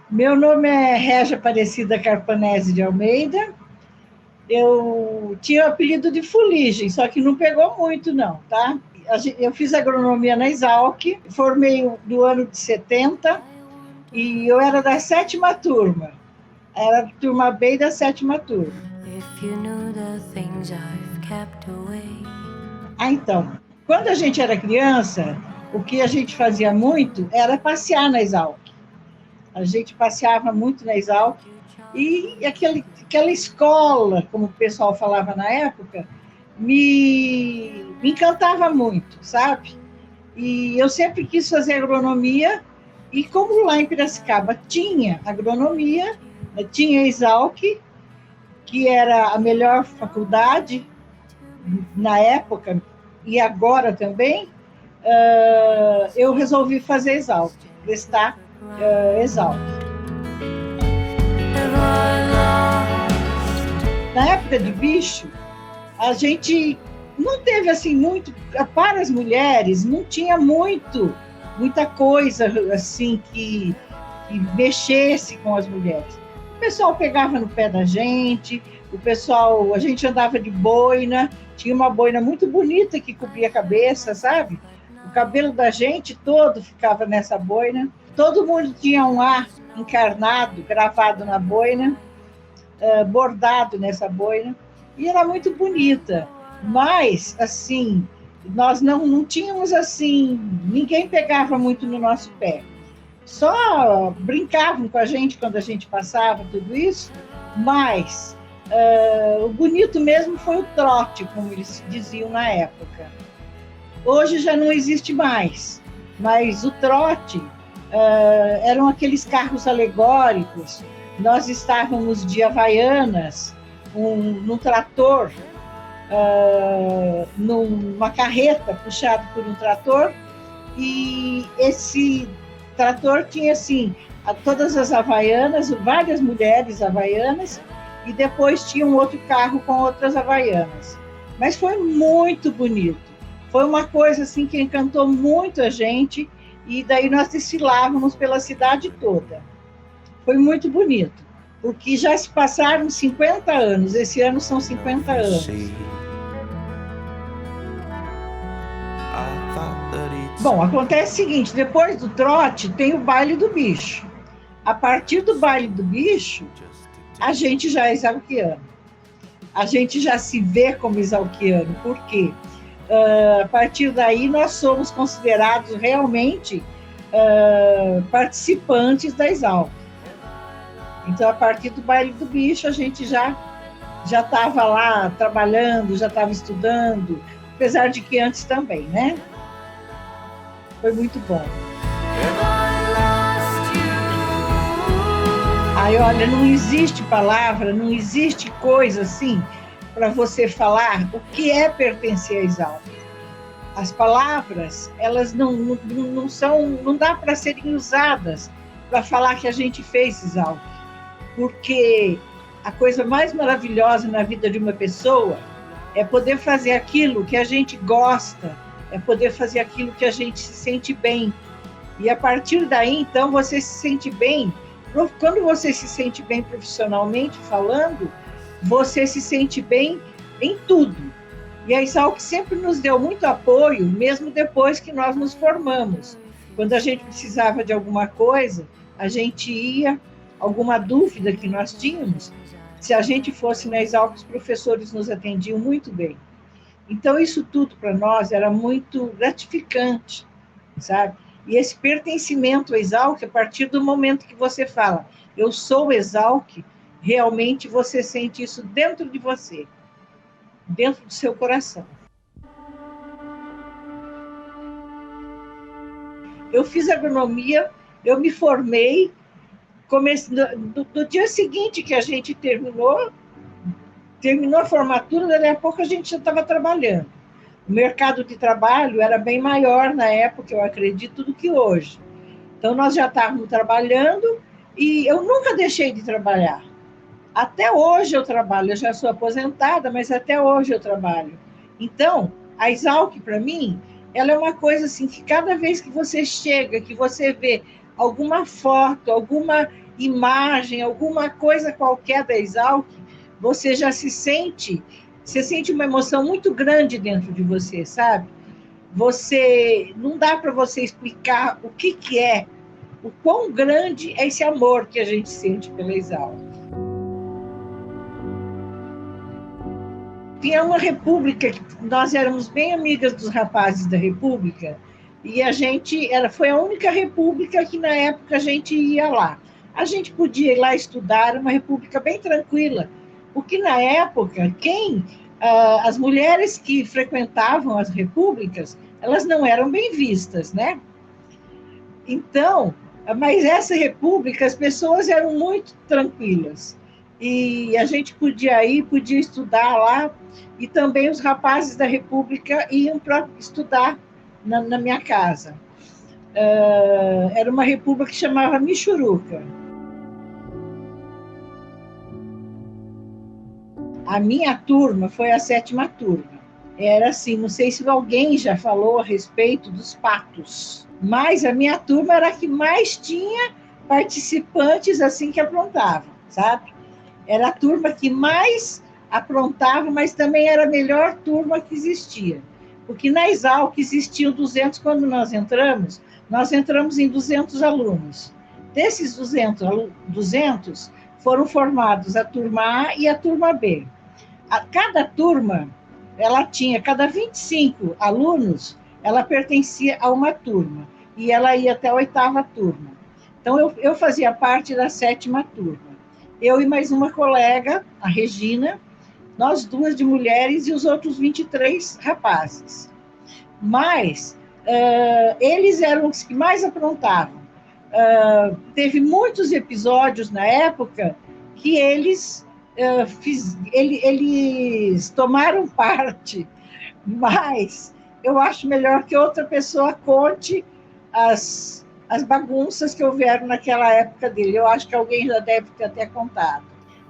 Meu nome é Régia Aparecida Carpanese de Almeida. Eu tinha o apelido de Fuligem, só que não pegou muito, não, tá? Eu fiz agronomia na Exalc, formei do ano de 70 e eu era da sétima turma. Era a turma B da sétima turma. Então, quando a gente era criança, o que a gente fazia muito era passear na Exalc. A gente passeava muito na Exalc e aquela escola, como o pessoal falava na época, me encantava muito, sabe? E eu sempre quis fazer agronomia, e como lá em Piracicaba tinha agronomia, tinha a Exalc, que era a melhor faculdade na época, e agora também, eu resolvi fazer Exalc, prestar Exalc. Na época de bicho, a gente não teve assim muito, para as mulheres, não tinha muita coisa assim que mexesse com as mulheres. O pessoal pegava no pé da gente, a gente andava de boina, tinha uma boina muito bonita que cobria a cabeça, sabe? O cabelo da gente todo ficava nessa boina. Todo mundo tinha um ar encarnado, gravado na boina, bordado nessa boina, e era muito bonita. Mas, assim, nós não tínhamos assim, ninguém pegava muito no nosso pé. Só brincavam com a gente quando a gente passava tudo isso, mas o bonito mesmo foi o trote, como eles diziam na época. Hoje já não existe mais, mas o trote eram aqueles carros alegóricos. Nós estávamos de Havaianas, num trator, numa carreta puxada por um trator, e esse trator tinha, assim, todas as havaianas, várias mulheres havaianas, e depois tinha um outro carro com outras havaianas. Mas foi muito bonito. Foi uma coisa, assim, que encantou muito a gente, e daí nós desfilávamos pela cidade toda. Foi muito bonito, porque já se passaram 50 anos, esse ano são 50 anos. Bom, acontece o seguinte, depois do trote tem o baile do bicho. A partir do baile do bicho, a gente já é exalquiano. A gente já se vê como exalquiano. Por quê? A partir daí nós somos considerados realmente participantes da Exalc. Então, a partir do baile do bicho, a gente já estava lá trabalhando, já estava estudando, apesar de que antes também, né? Foi muito bom. Aí, olha, não existe palavra, não existe coisa assim para você falar o que é pertencer à Exalc. As palavras, elas não dá para serem usadas para falar que a gente fez Exalc, porque a coisa mais maravilhosa na vida de uma pessoa é poder fazer aquilo que a gente gosta, é poder fazer aquilo que a gente se sente bem. E a partir daí, então, você se sente bem. Quando você se sente bem profissionalmente falando, você se sente bem em tudo. E a Exalc sempre nos deu muito apoio, mesmo depois que nós nos formamos. Quando a gente precisava de alguma coisa, a gente ia, alguma dúvida que nós tínhamos, se a gente fosse na Exalc, os professores nos atendiam muito bem. Então, isso tudo para nós era muito gratificante, sabe? E esse pertencimento à Exalc, a partir do momento que você fala, eu sou Exalc, realmente você sente isso dentro de você, dentro do seu coração. Eu fiz agronomia, eu me formei, no dia seguinte que a gente terminou a formatura, daí a pouco a gente já estava trabalhando. O mercado de trabalho era bem maior na época, eu acredito, do que hoje. Então, nós já estávamos trabalhando e eu nunca deixei de trabalhar. Até hoje eu trabalho, eu já sou aposentada, mas até hoje eu trabalho. Então, a Exalc, para mim, ela é uma coisa assim, que cada vez que você chega, que você vê alguma foto, alguma imagem, alguma coisa qualquer da Exalc, você já você sente uma emoção muito grande dentro de você, sabe? Não dá para você explicar o que é, o quão grande é esse amor que a gente sente pela Exalc. Tinha uma república, nós éramos bem amigas dos rapazes da república, e foi a única república que na época a gente ia lá. A gente podia ir lá estudar, era uma república bem tranquila, porque na época, as mulheres que frequentavam as repúblicas, elas não eram bem vistas, né? Então, mas essa república, as pessoas eram muito tranquilas. E a gente podia ir, podia estudar lá, e também os rapazes da república iam para estudar na minha casa. Era uma república que chamava Michuruca. A minha turma foi a 7ª turma. Era assim, não sei se alguém já falou a respeito dos patos, mas a minha turma era a que mais tinha participantes assim que aprontavam, sabe? Era a turma que mais aprontava, mas também era a melhor turma que existia. Porque na Exalc existiam 200, quando nós entramos em 200 alunos. Desses 200 foram formados a turma A e a turma B. Cada turma, cada 25 alunos, ela pertencia a uma turma, e ela ia até a 8ª turma. Então, eu fazia parte da 7ª turma. Eu e mais uma colega, a Regina, nós duas de mulheres e os outros 23 rapazes. Mas eles eram os que mais aprontavam. Teve muitos episódios na época que eles tomaram parte, mas eu acho melhor que outra pessoa conte as bagunças que houveram naquela época dele. Eu acho que alguém já deve ter até contado.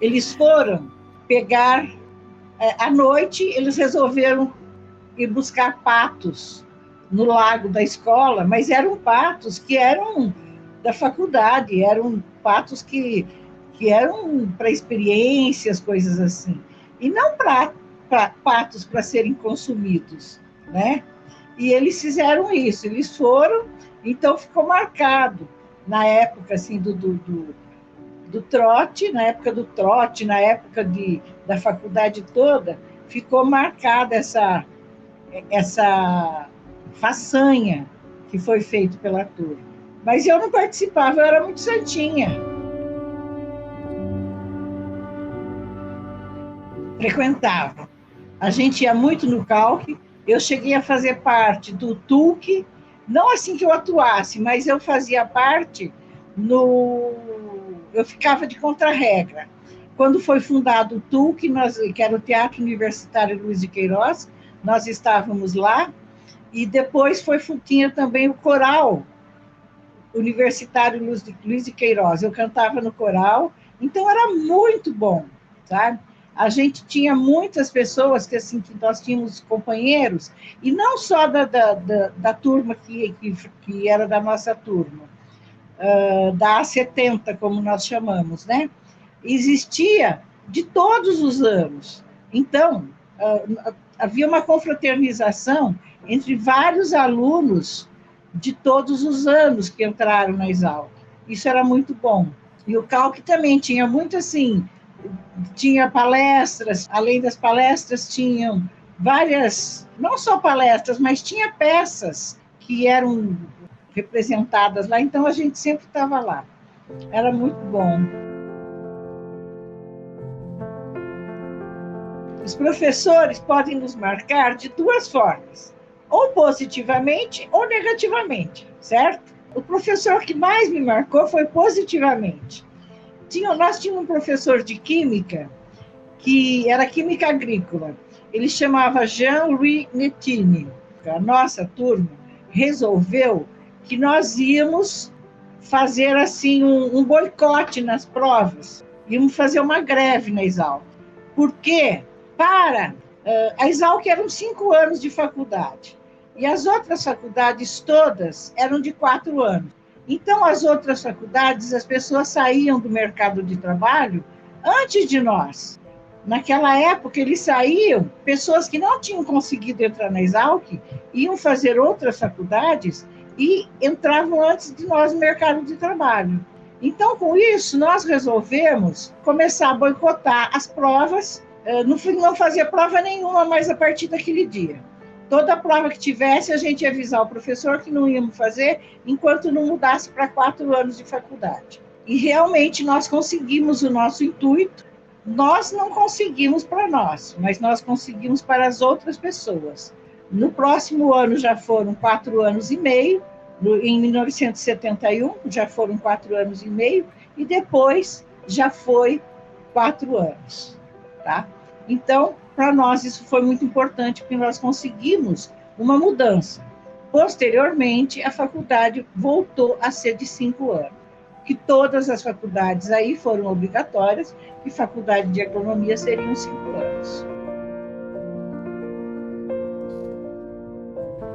Eles foram pegar, à noite, eles resolveram ir buscar patos no lago da escola, mas eram patos que eram da faculdade, eram patos que eram para experiências, coisas assim, e não para patos para serem consumidos, né? E eles fizeram isso, eles foram, então ficou marcado na época assim do trote, na época do trote, na época da faculdade toda, ficou marcada essa façanha que foi feita pela turma. Mas eu não participava, eu era muito santinha. Frequentava. A gente ia muito no calque, eu cheguei a fazer parte do TUC, não assim que eu atuasse, mas eu fazia parte eu ficava de contra-regra. Quando foi fundado o TUC, que era o Teatro Universitário Luiz de Queiroz, nós estávamos lá, e depois tinha também o coral Universitário Luiz de Queiroz, eu cantava no coral, então era muito bom, sabe? A gente tinha muitas pessoas que nós tínhamos companheiros, e não só da turma que era da nossa turma, da A70, como nós chamamos, né? Existia de todos os anos. Então, havia uma confraternização entre vários alunos de todos os anos que entraram na Exalc. Isso era muito bom. E o Calc também tinha muito assim, tinha palestras, além das palestras tinham várias, não só palestras, mas tinha peças que eram representadas lá, então a gente sempre estava lá. Era muito bom. Os professores podem nos marcar de duas formas, ou positivamente ou negativamente, certo? O professor que mais me marcou foi positivamente. Nós tínhamos um professor de química, que era química agrícola. Ele chamava Jean-Louis Nettini. A nossa turma resolveu que nós íamos fazer assim um boicote nas provas. Íamos fazer uma greve na Exalc. Porque a Exalc eram 5 anos de faculdade. E as outras faculdades todas eram de 4 anos. Então, as outras faculdades, as pessoas saíam do mercado de trabalho antes de nós. Naquela época, eles saíam, pessoas que não tinham conseguido entrar na Exalc, iam fazer outras faculdades e entravam antes de nós no mercado de trabalho. Então, com isso, nós resolvemos começar a boicotar as provas, não fazia prova nenhuma mais a partir daquele dia. Toda prova que tivesse, a gente ia avisar o professor que não íamos fazer enquanto não mudasse para 4 anos de faculdade. E realmente nós conseguimos o nosso intuito. Nós não conseguimos para nós, mas nós conseguimos para as outras pessoas. No próximo ano já foram 4 anos e meio, em 1971 já foram 4 anos e meio, e depois já foi 4 anos. Tá? Então, para nós isso foi muito importante, porque nós conseguimos uma mudança. Posteriormente, a faculdade voltou a ser de 5 anos, que todas as faculdades aí foram obrigatórias, e faculdade de agronomia seriam 5 anos.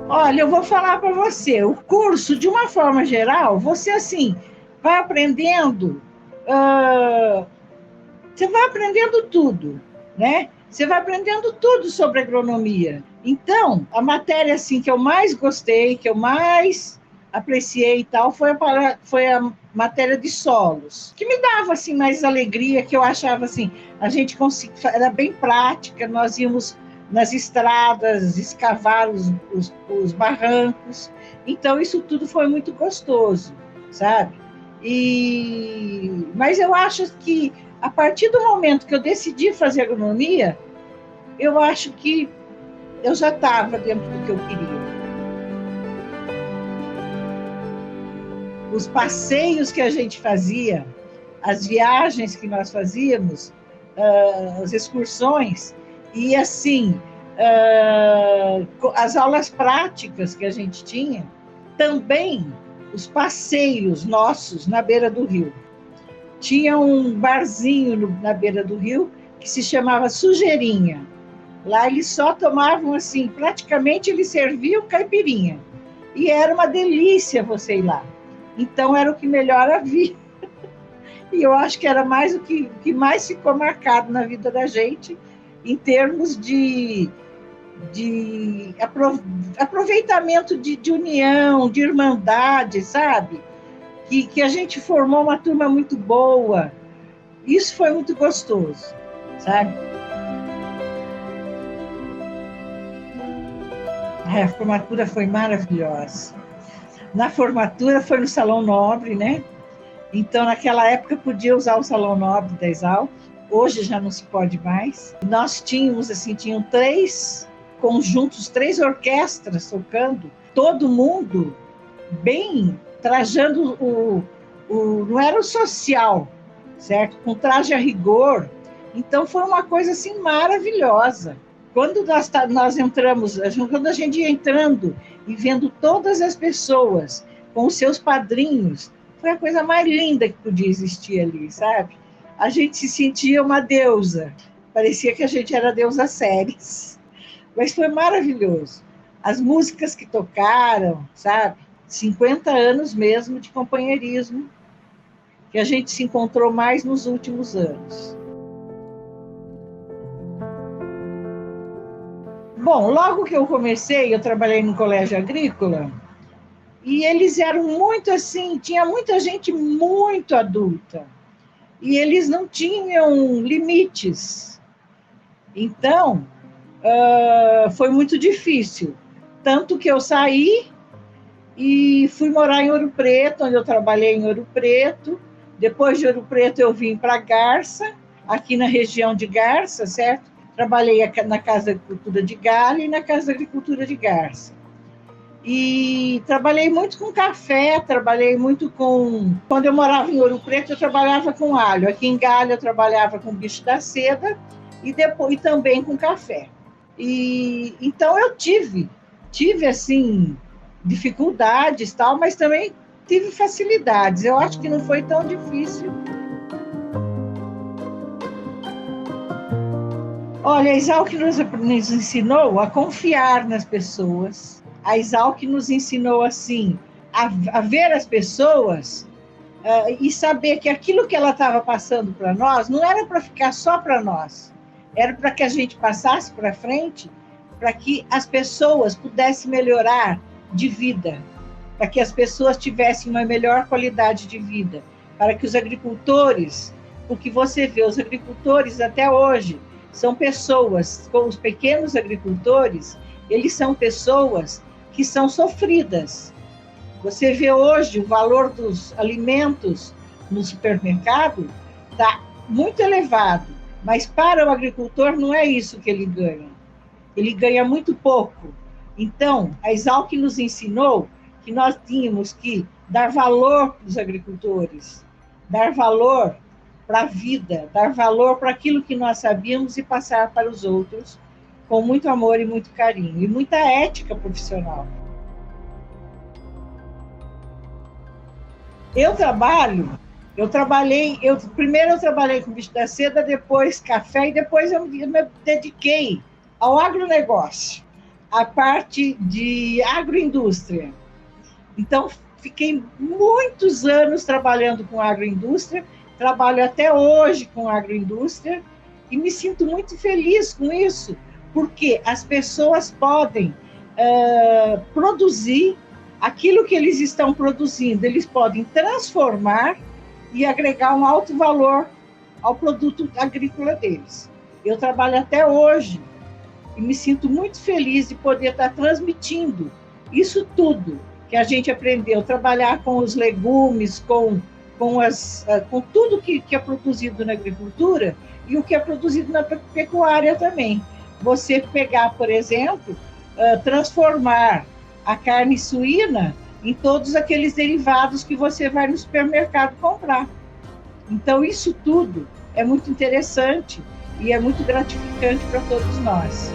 Olha, eu vou falar para você, o curso, de uma forma geral, você, assim, vai aprendendo, você vai aprendendo tudo, né? Você vai aprendendo tudo sobre agronomia. Então, a matéria, assim, que eu mais gostei, que eu mais apreciei e tal, foi a matéria de solos, que me dava, assim, mais alegria, que eu achava, assim, a gente era bem prática, nós íamos nas estradas, escavar os barrancos. Então, isso tudo foi muito gostoso, sabe? Mas eu acho que, a partir do momento que eu decidi fazer agronomia, eu acho que eu já estava dentro do que eu queria. Os passeios que a gente fazia, as viagens que nós fazíamos, as excursões, e assim, as aulas práticas que a gente tinha, também os passeios nossos na beira do rio. Tinha um barzinho na beira do rio que se chamava Sujeirinha. Lá eles só tomavam assim, praticamente eles serviam caipirinha. E era uma delícia você ir lá. Então era o que melhor havia. E eu acho que era mais o que mais ficou marcado na vida da gente, em termos de aproveitamento de união, de irmandade, sabe? Que a gente formou uma turma muito boa. Isso foi muito gostoso, sabe? A formatura foi maravilhosa. Na formatura foi no Salão Nobre, né? Então, naquela época, podia usar o Salão Nobre da Exalc. Hoje já não se pode mais. Nós tínhamos, assim, tinham 3 conjuntos, 3 orquestras tocando, todo mundo bem trajando não era o social, certo? Com traje a rigor. Então, foi uma coisa, assim, maravilhosa. Quando nós entramos, quando a gente ia entrando e vendo todas as pessoas com os seus padrinhos, foi a coisa mais linda que podia existir ali, sabe? A gente se sentia uma deusa, parecia que a gente era deusa Ceres, mas foi maravilhoso. As músicas que tocaram, sabe? 50 anos mesmo de companheirismo, que a gente se encontrou mais nos últimos anos. Bom, logo que eu comecei, eu trabalhei no colégio agrícola, e eles eram muito assim, tinha muita gente muito adulta, e eles não tinham limites. Então, foi muito difícil. Tanto que eu saí e fui morar em Ouro Preto, onde eu trabalhei em Ouro Preto. Depois de Ouro Preto, eu vim para Garça, aqui na região de Garça, certo? Trabalhei na Casa da Agricultura de Galha e na Casa da Agricultura de Garça. E trabalhei muito com café, trabalhei muito com... Quando eu morava em Ouro Preto, eu trabalhava com alho. Aqui em Galha, eu trabalhava com bicho da seda e também com café. Então, eu tive assim, dificuldades, tal, mas também tive facilidades. Eu acho que não foi tão difícil. Olha, a Exalc nos ensinou a confiar nas pessoas. A Exalc nos ensinou, assim, a ver as pessoas e saber que aquilo que ela estava passando para nós não era para ficar só para nós, era para que a gente passasse para frente, para que as pessoas pudessem melhorar de vida, para que as pessoas tivessem uma melhor qualidade de vida, para que os agricultores, porque você vê, os agricultores até hoje são pessoas, com os pequenos agricultores, eles são pessoas que são sofridas. Você vê hoje o valor dos alimentos no supermercado está muito elevado, mas para o agricultor não é isso que ele ganha. Ele ganha muito pouco. Então, a Exalc nos ensinou que nós tínhamos que dar valor para os agricultores, dar valor para a vida, dar valor para aquilo que nós sabíamos e passar para os outros com muito amor e muito carinho, e muita ética profissional. Primeiro eu trabalhei com bicho da seda, depois café, e depois eu me dediquei ao agronegócio, a parte de agroindústria. Então, fiquei muitos anos trabalhando com agroindústria, trabalho até hoje com agroindústria, e me sinto muito feliz com isso, porque as pessoas podem produzir aquilo que eles estão produzindo, eles podem transformar e agregar um alto valor ao produto agrícola deles. Eu trabalho até hoje e me sinto muito feliz de poder estar transmitindo isso tudo que a gente aprendeu, trabalhar com os legumes, com tudo que é produzido na agricultura e o que é produzido na pecuária também. Você pegar, por exemplo, transformar a carne suína em todos aqueles derivados que você vai no supermercado comprar. Então, isso tudo é muito interessante e é muito gratificante para todos nós.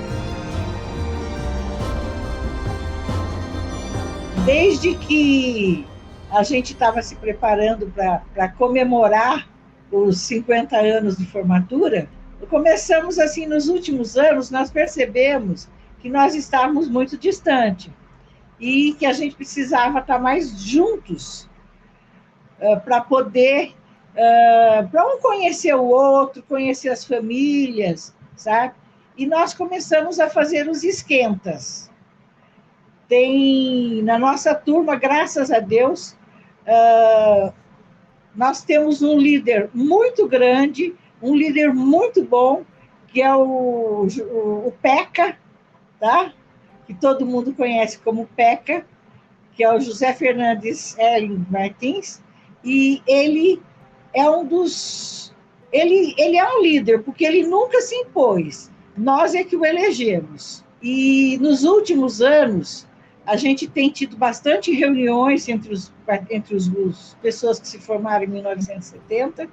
Desde que a gente estava se preparando para comemorar os 50 anos de formatura, começamos assim, nos últimos anos, nós percebemos que nós estávamos muito distantes e que a gente precisava estar mais juntos para poder, para um conhecer o outro, conhecer as famílias, sabe? E nós começamos a fazer os esquentas. Na nossa turma, graças a Deus, nós temos um líder muito grande, um líder muito bom, que é o Peca, tá? Que todo mundo conhece como Peca, que é o José Fernandes Ellen Martins, e ele é ele é um líder, porque ele nunca se impôs, nós é que o elegemos. E nos últimos anos, a gente tem tido bastante reuniões entre as pessoas que se formaram em 1970,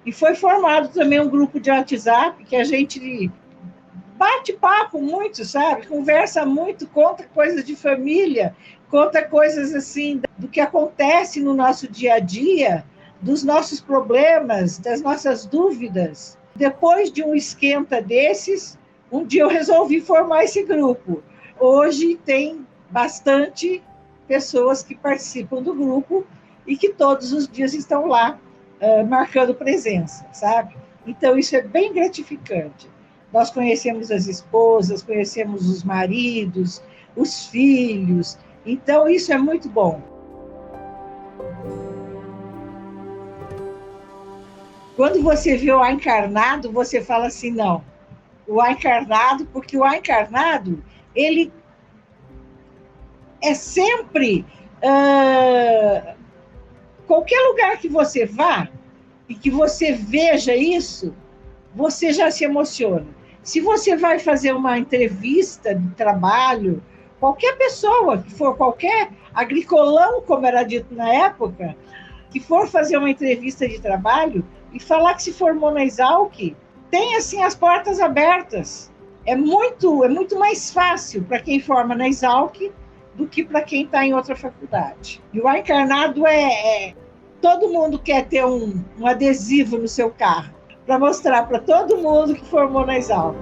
e foi formado também um grupo de WhatsApp, que a gente bate papo muito, sabe? Conversa muito, conta coisas de família, conta coisas assim do que acontece no nosso dia a dia, dos nossos problemas, das nossas dúvidas. Depois de um esquenta desses, um dia eu resolvi formar esse grupo. Hoje tem bastante pessoas que participam do grupo e que todos os dias estão lá marcando presença, sabe? Então, isso é bem gratificante. Nós conhecemos as esposas, conhecemos os maridos, os filhos. Então, isso é muito bom. Quando você vê o A Encarnado, você fala assim, não, o A Encarnado, porque o A Encarnado, ele é sempre... qualquer lugar que você vá e que você veja isso, você já se emociona. Se você vai fazer uma entrevista de trabalho, qualquer pessoa que for, qualquer agricolão, como era dito na época, que for fazer uma entrevista de trabalho e falar que se formou na Exalc, tem assim as portas abertas. É muito mais fácil para quem forma na Exalc do que para quem está em outra faculdade. E o A Encarnado todo mundo quer ter um adesivo no seu carro, para mostrar para todo mundo que formou na Exalc.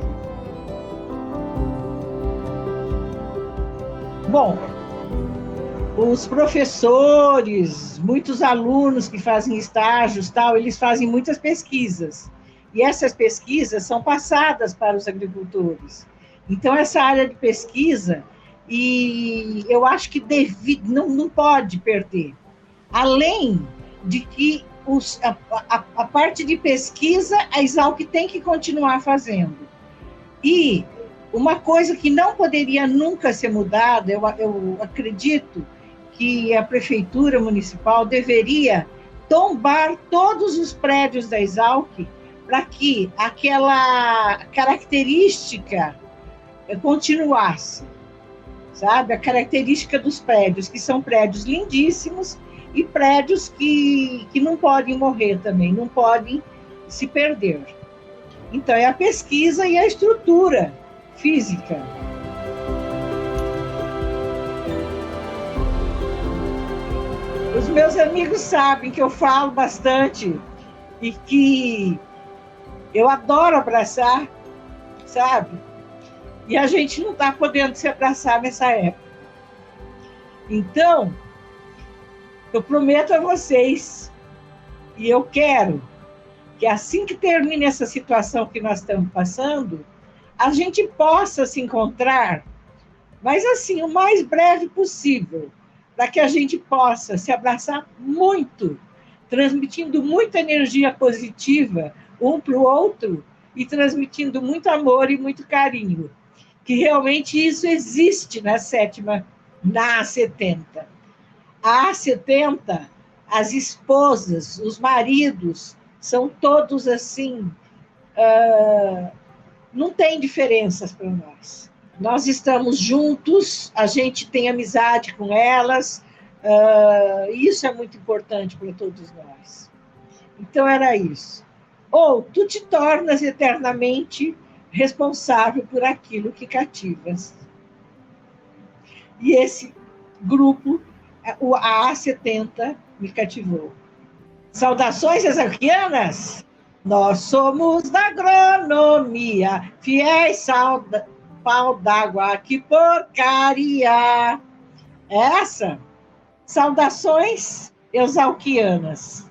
Bom, os professores, muitos alunos que fazem estágios, tal, eles fazem muitas pesquisas. E essas pesquisas são passadas para os agricultores. Então, essa área de pesquisa, e eu acho que não pode perder. Além de que a parte de pesquisa, a Exalc tem que continuar fazendo. E uma coisa que não poderia nunca ser mudada, eu acredito que a prefeitura municipal deveria tombar todos os prédios da Exalc para que aquela característica continuasse, sabe? A característica dos prédios, que são prédios lindíssimos e prédios que não podem morrer também, não podem se perder. Então, é a pesquisa e a estrutura física. Os meus amigos sabem que eu falo bastante e que eu adoro abraçar, sabe? E a gente não está podendo se abraçar nessa época. Então, eu prometo a vocês, e eu quero que assim que termine essa situação que nós estamos passando, a gente possa se encontrar, mas assim, o mais breve possível, para que a gente possa se abraçar muito, transmitindo muita energia positiva um para o outro e transmitindo muito amor e muito carinho, que realmente isso existe na A70. A A70, as esposas, os maridos, são todos assim, não tem diferenças para nós. Nós estamos juntos, a gente tem amizade com elas, isso é muito importante para todos nós. Então, era isso. Ou tu te tornas eternamente responsável por aquilo que cativas. E esse grupo, a A70, me cativou. Saudações exalquianas! Nós somos da agronomia, fiéis pau d'água, que porcaria! Essa, saudações exalquianas.